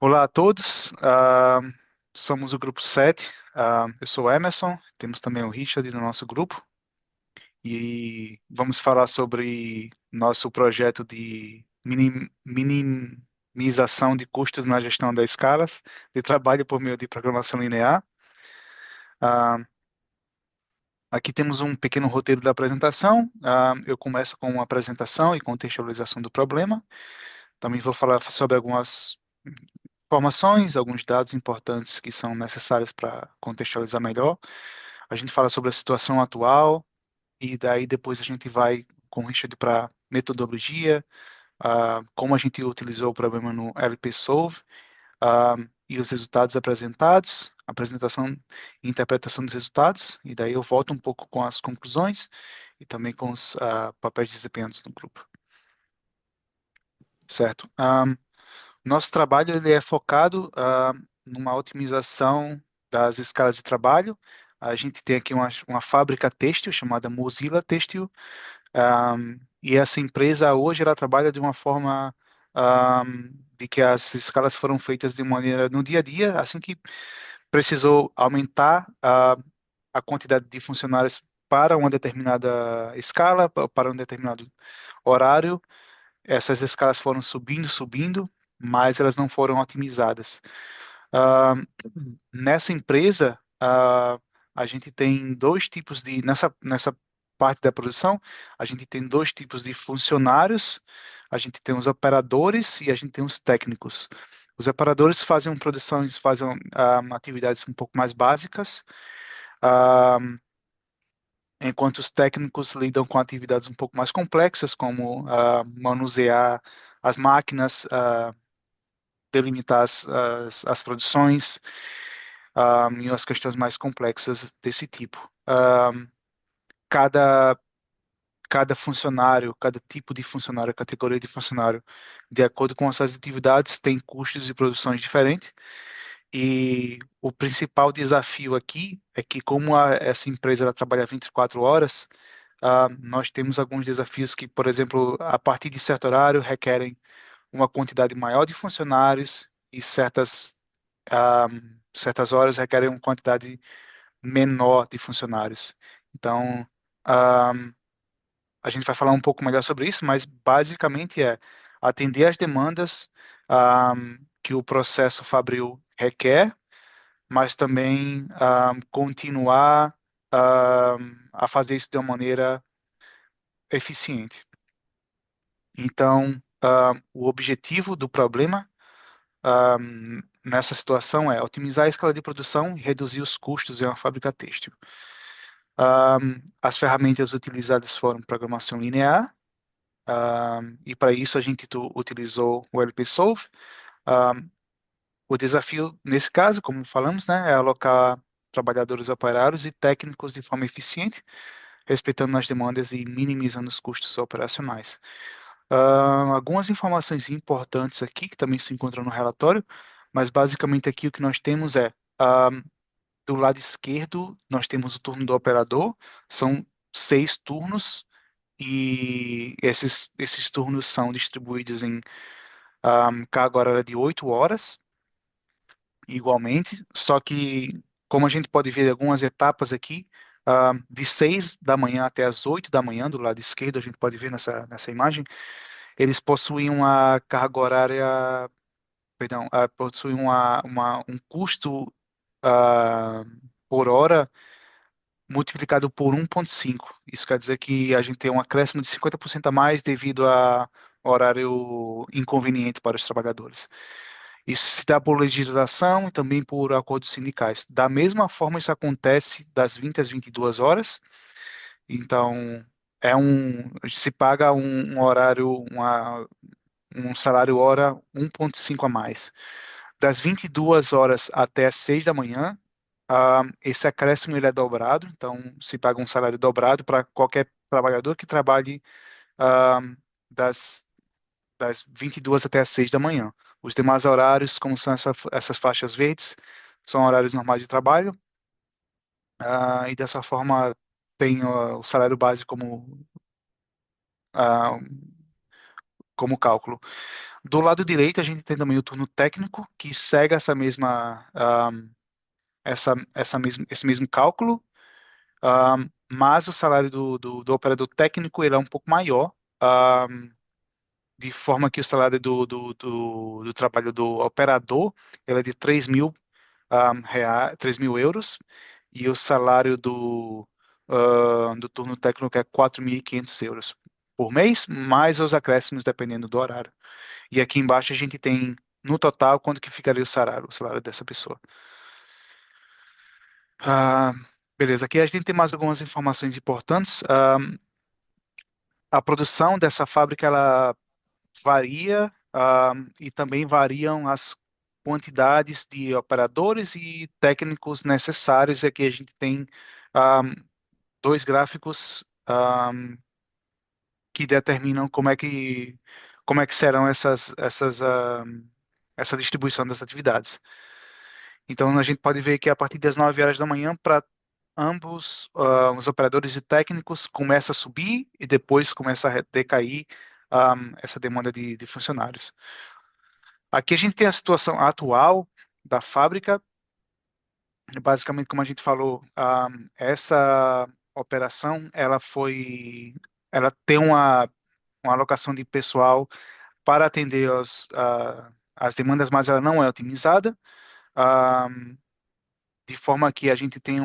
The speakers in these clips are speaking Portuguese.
Olá a todos, somos o grupo 7. Eu sou o Emerson, temos também o Richard no nosso grupo e vamos falar sobre nosso projeto de minimização de custos na gestão das escalas de trabalho por meio de programação linear. Ah, Aqui temos um pequeno roteiro da apresentação. Eu começo com uma apresentação e contextualização do problema. Também vou falar sobre algumas informações, alguns dados importantes que são necessários para contextualizar melhor. A gente fala sobre a situação atual e daí depois a gente vai com o Richard para metodologia, como a gente utilizou o problema no LP Solve, e os resultados apresentados, apresentação e interpretação dos resultados, e daí eu volto um pouco com as conclusões e também com os papéis desempenhados no grupo. Certo. Nosso trabalho ele é focado numa otimização das escalas de trabalho. A gente tem aqui uma fábrica têxtil chamada Mozilla Têxtil, e essa empresa hoje ela trabalha de uma forma de que as escalas foram feitas de maneira no dia a dia, assim que precisou aumentar a quantidade de funcionários para uma determinada escala, para um determinado horário, essas escalas foram subindo, subindo, mas elas não foram otimizadas. Ah, Nessa empresa, a gente tem dois tipos de, nessa parte da produção, a gente tem dois tipos de funcionários, a gente tem os operadores e a gente tem os técnicos. Os operadores fazem produções, fazem atividades um pouco mais básicas, ah, enquanto os técnicos lidam com atividades um pouco mais complexas, como manusear as máquinas, delimitar as produções, e as questões mais complexas desse tipo. Cada, cada funcionário, cada tipo de funcionário, categoria de funcionário, de acordo com as suas atividades, tem custos de produções diferentes. E o principal desafio aqui é que, como essa empresa ela trabalha 24 horas, nós temos alguns desafios que, por exemplo, a partir de certo horário, requerem uma quantidade maior de funcionários e certas horas requerem uma quantidade menor de funcionários. Então, ah, a gente vai falar um pouco melhor sobre isso, mas basicamente é atender às demandas ah, que o processo Fabril requer, mas também continuar ah, a fazer isso de uma maneira eficiente. Então, o objetivo do problema nessa situação é otimizar a escala de produção e reduzir os custos em uma fábrica têxtil. As ferramentas utilizadas foram programação linear, e para isso a gente utilizou o LP-Solve. Um, o desafio, nesse caso, como falamos, né, é alocar trabalhadores operários e técnicos de forma eficiente, respeitando as demandas e minimizando os custos operacionais. Algumas informações importantes aqui, que também se encontram no relatório, mas basicamente aqui o que nós temos é, do lado esquerdo, nós temos o turno do operador, são 6 turnos, e esses turnos são distribuídos em carga horária de 8 horas, igualmente, só que, como a gente pode ver algumas etapas aqui, de 6 da manhã até as 8 da manhã, do lado esquerdo, a gente pode ver nessa imagem, eles possuem uma carga horária, perdão, possuem um custo ah, por hora multiplicado por 1,5. Isso quer dizer que a gente tem um acréscimo de 50% a mais devido a horário inconveniente para os trabalhadores. Isso se dá por legislação e também por acordos sindicais. Da mesma forma, isso acontece das 20 às 22 horas. Então, se paga um horário, um salário hora 1,5 a mais. Das 22 horas até as 6 da manhã, esse acréscimo ele é dobrado, então se paga um salário dobrado para qualquer trabalhador que trabalhe ah, das, das 22 até as 6 da manhã. Os demais horários, como são essas faixas verdes, são horários normais de trabalho, e dessa forma tem o salário base ah, como cálculo. Do lado direito, a gente tem também o turno técnico, que segue esse mesmo cálculo, mas o salário do operador técnico ele é um pouco maior, de forma que o salário do trabalho do operador ele é de 3 mil euros, e o salário do turno técnico é 4.500 euros por mês, mais os acréscimos dependendo do horário. E aqui embaixo a gente tem, no total, quanto que ficaria o salário dessa pessoa. Ah, beleza, aqui a gente tem mais algumas informações importantes. A produção dessa fábrica, ela varia, e também variam as quantidades de operadores e técnicos necessários. Aqui a gente tem ah, dois gráficos que determinam como é que serão essa distribuição das atividades. Então a gente pode ver que a partir das 9 horas da manhã, para ambos os operadores e técnicos, começa a subir e depois começa a decair essa demanda de funcionários. Aqui a gente tem a situação atual da fábrica. Basicamente, como a gente falou, essa operação ela tem uma alocação de pessoal para atender as demandas, mas ela não é otimizada, ah, de forma que a gente tem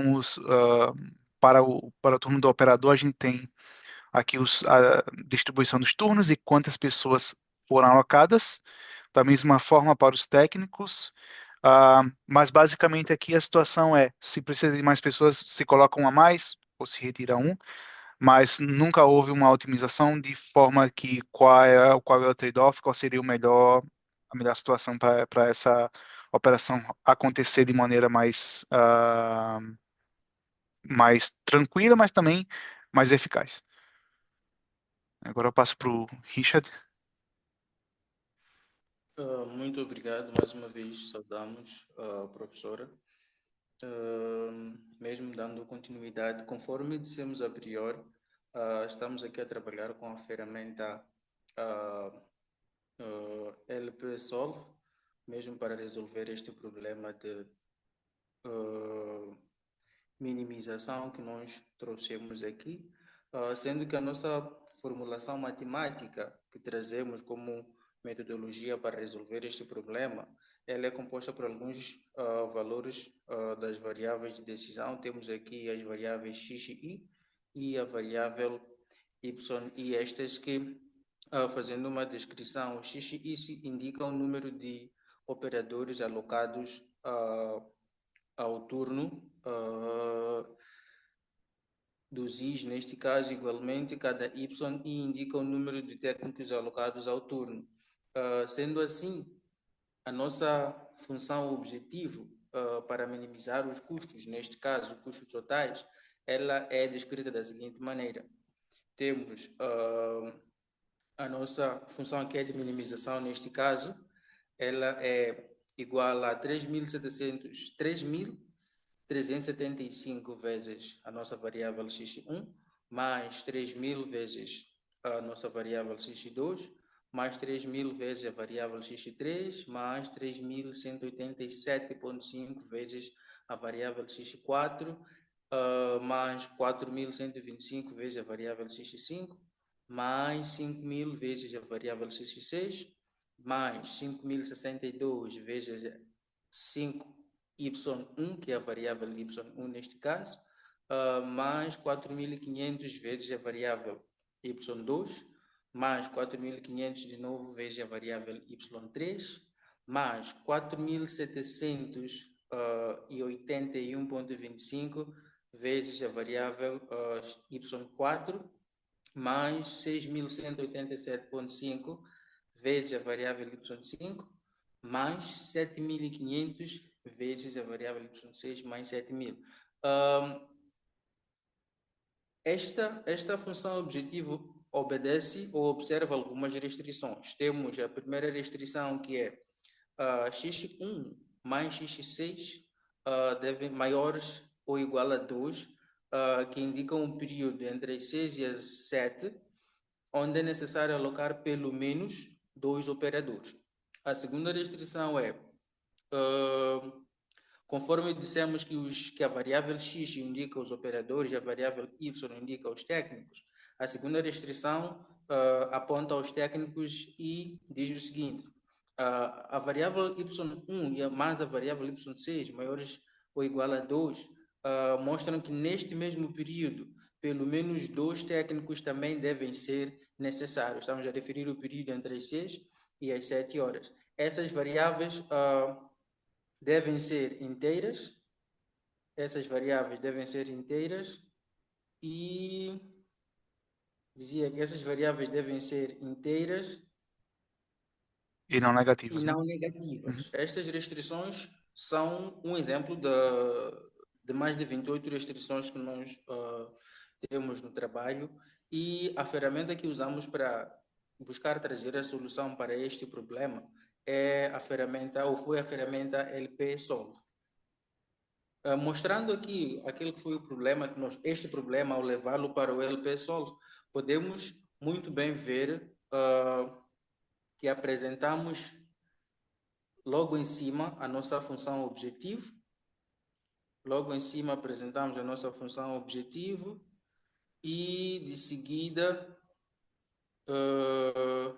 para o turno do operador, a gente tem aqui a distribuição dos turnos e quantas pessoas foram alocadas, da mesma forma para os técnicos, mas basicamente aqui a situação é, se precisa de mais pessoas, se coloca um a mais, ou se retira um, mas nunca houve uma otimização de forma que qual é o trade-off, qual seria a melhor situação para essa operação acontecer de maneira mais tranquila, mas também mais eficaz. Agora eu passo para o Richard. Muito obrigado mais uma vez, saudamos a professora. Mesmo dando continuidade, conforme dissemos a priori, estamos aqui a trabalhar com a ferramenta uh, LP Solve, mesmo para resolver este problema de uh, minimização que nós trouxemos aqui, sendo que a nossa formulação matemática que trazemos como metodologia para resolver este problema, ela é composta por alguns valores das variáveis de decisão. Temos aqui as variáveis x e y e a variável y, e estas que, fazendo uma descrição, x e y indicam o número de operadores alocados ao turno dos Is, neste caso, igualmente, cada Y e indica o número de técnicos alocados ao turno. Sendo assim, a nossa função objetivo para minimizar os custos, neste caso, custos totais, ela é descrita da seguinte maneira. Temos a nossa função que é de minimização, neste caso, ela é igual a 3.375 vezes a nossa variável x1, mais 3.000 vezes a nossa variável x2, mais 3.000 vezes a variável x3, mais 3.187,5 vezes a variável x4, mais 4.125 vezes a variável x5, mais 5.000 vezes a variável x6, mais 5.062 vezes 5y1, que é a variável y1 neste caso, mais 4.500 vezes a variável y2, mais 4.500 de novo vezes a variável y3, mais 4.781,25 vezes a variável y4, mais 6.187,5 vezes a variável y5, mais 7.500 vezes a variável y6, mais 7.000. Esta função objetivo obedece ou observa algumas restrições. Temos a primeira restrição, que é x1 mais x6 devem maiores ou igual a 2, que indicam um período entre as 6 e as 7, onde é necessário alocar pelo menos dois operadores. A segunda restrição é, ah, conforme dissemos que a variável x indica os operadores e a variável y indica os técnicos, a segunda restrição aponta aos técnicos e diz o seguinte: a variável y1 mais a variável y6 maiores ou igual a 2 mostram que neste mesmo período, pelo menos dois técnicos também devem ser necessários. Estamos a referir o período entre as 6 e as 7 horas. Essas variáveis devem ser inteiras, essas variáveis devem ser inteiras e dizia que essas variáveis devem ser inteiras E não e negativas, né? não Uhum. negativas. Estas restrições são um exemplo de mais de 28 restrições que nós temos no trabalho e a ferramenta que usamos para buscar trazer a solução para este problema é a ferramenta, ou foi a ferramenta LP Solve. Mostrando aqui aquele que foi o problema, este problema, ao levá-lo para o LP Solve, podemos muito bem ver que apresentamos logo em cima a nossa função objetivo. Logo em cima apresentamos a nossa função objetivo e uh,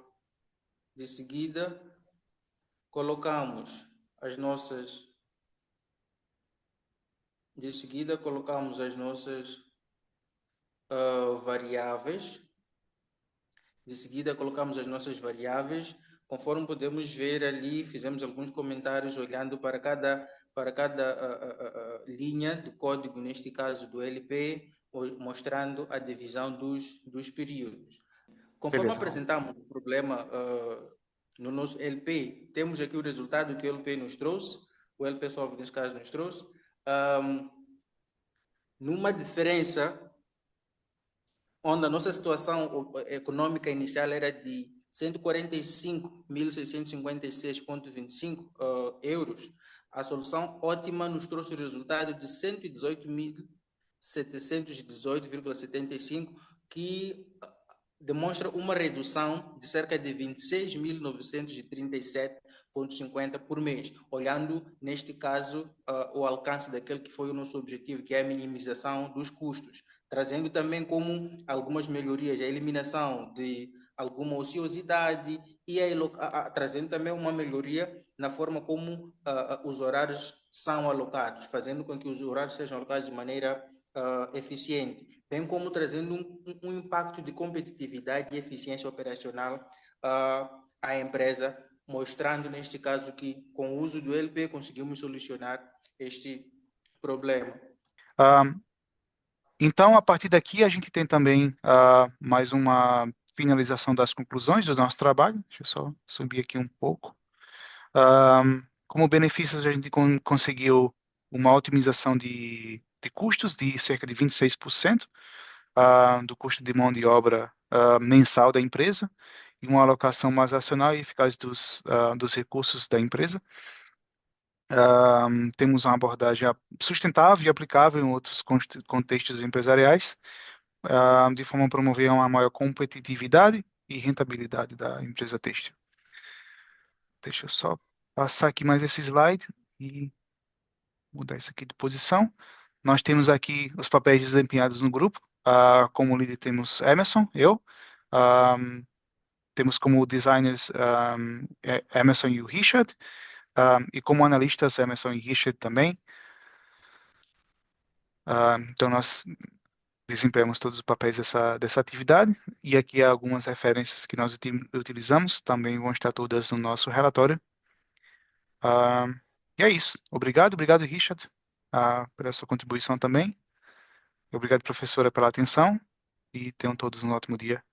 de seguida colocamos as nossas variáveis. De seguida colocamos as nossas variáveis. Conforme podemos ver ali, fizemos alguns comentários olhando para cada linha do código, neste caso do LP, mostrando a divisão dos períodos. Conforme Beleza, Ron. apresentamos o problema no nosso LP, temos aqui o resultado que o LP nos trouxe, o LP Solve, neste caso, nos trouxe, numa diferença onde a nossa situação econômica inicial era de 145.656,25 euros, a solução ótima nos trouxe o resultado de 118.718,75, que demonstra uma redução de cerca de 26.937,50 por mês, olhando, neste caso, o alcance daquele que foi o nosso objetivo, que é a minimização dos custos, trazendo também como algumas melhorias, a eliminação de alguma ociosidade e trazendo também uma melhoria na forma como os horários são alocados, fazendo com que os horários sejam alocados de maneira eficiente, bem como trazendo um impacto de competitividade e eficiência operacional à empresa, mostrando neste caso que com o uso do LP conseguimos solucionar este problema. Então, a partir daqui, a gente tem também mais uma finalização das conclusões do nosso trabalho. Deixa eu só subir aqui um pouco. Como benefícios, a gente conseguiu uma otimização de custos de cerca de 26% do custo de mão de obra mensal da empresa e uma alocação mais racional e eficaz dos recursos da empresa. Temos uma abordagem sustentável e aplicável em outros contextos empresariais, de forma a promover uma maior competitividade e rentabilidade da empresa têxtil. Deixa eu só passar aqui mais esse slide e mudar isso aqui de posição. Nós temos aqui os papéis desempenhados no grupo. Como líder temos Emerson, eu. Temos como designers Emerson e o Richard. E como analistas, Emerson e Richard também. Então, nós desempenhamos todos os papéis dessa atividade. E aqui há algumas referências que nós utilizamos, também vão estar todas no nosso relatório. E é isso. Obrigado, Richard, pela sua contribuição também. Obrigado, professora, pela atenção. E tenham todos um ótimo dia.